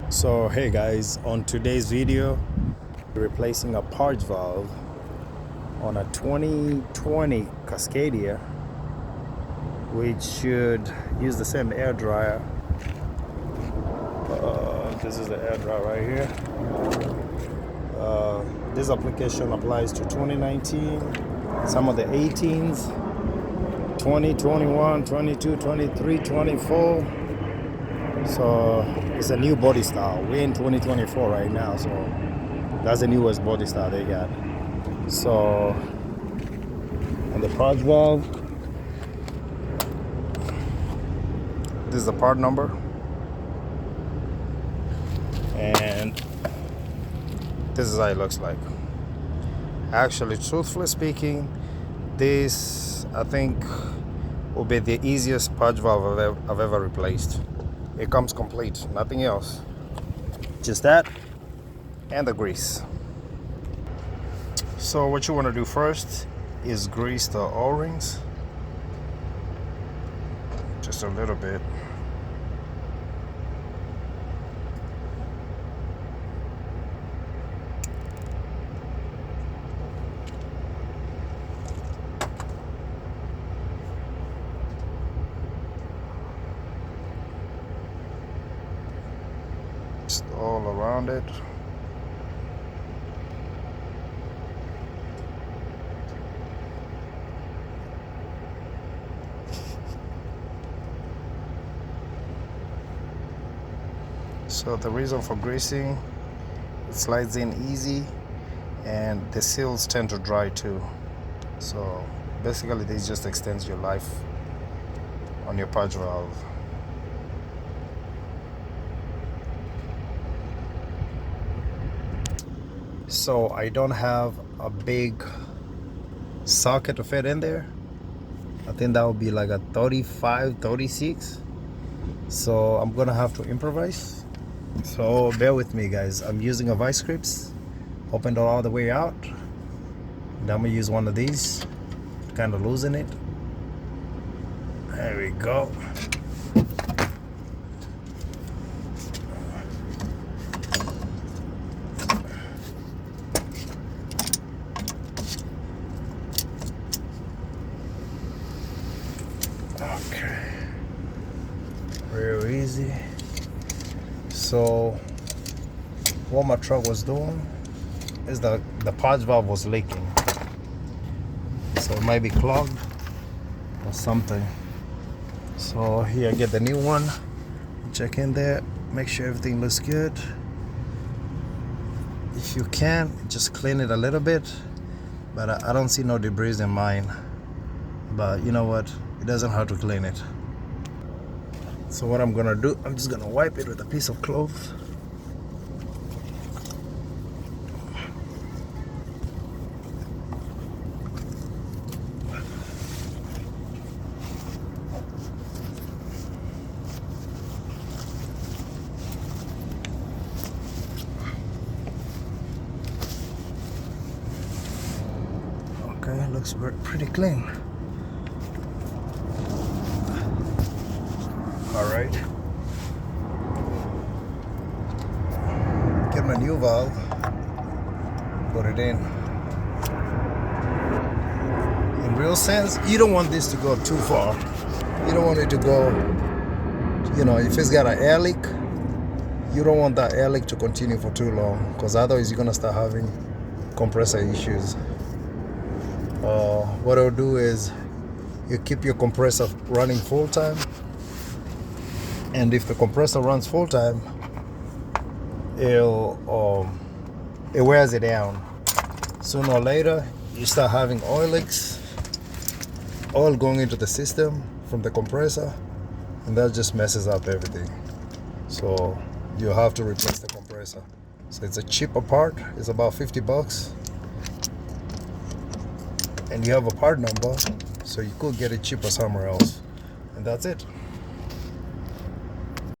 So hey guys, on today's video we're replacing a purge valve on a 2020 Cascadia, which should use the same air dryer. This is the air dryer right here. This application applies to 2019, some of the 18s, 20, 21, 22, 23, 24. So it's a new body style. We're in 2024 right now, so that's the newest body style they got. So on the purge valve, this is the part number, and this is how it looks like. Actually, truthfully speaking, this I think will be the easiest purge valve I've ever replaced. It comes complete, nothing else, just that and the grease. So what you want to do first is grease the O-rings just a little bit. Just all around it. So the reason for greasing, it slides in easy and the seals tend to dry too. So basically this just extends your life on your purge valve. So I don't have a big socket to fit in there. I think that would be like a 35, 36. So I'm gonna have to improvise. So bear with me guys. I'm using a vice grips, opened it all the way out. Then I'm gonna use one of these, kind of loosen it. There we go. Okay, real easy. So what my truck was doing is the purge valve was leaking, so it might be clogged or something. So here, get the new one, check in there, make sure everything looks good. If you can, just clean it a little bit, but I don't see no debris in mine. But you know what, it doesn't hurt to clean it. So what I'm gonna do, I'm just gonna wipe it with a piece of cloth. Okay, looks pretty clean. All right, get my new valve, put it in. In real sense, you don't want this to go too far. You don't want it to go, you know, if it's got an air leak, you don't want that air leak to continue for too long, because otherwise you're gonna start having compressor issues. What it'll do is you keep your compressor running full time. And if the compressor runs full time, it wears it down. Sooner or later, you start having oil leaks, oil going into the system from the compressor, and that just messes up everything. So you have to replace the compressor. So it's a cheaper part. It's about 50 bucks. And you have a part number, so you could get it cheaper somewhere else. And that's it.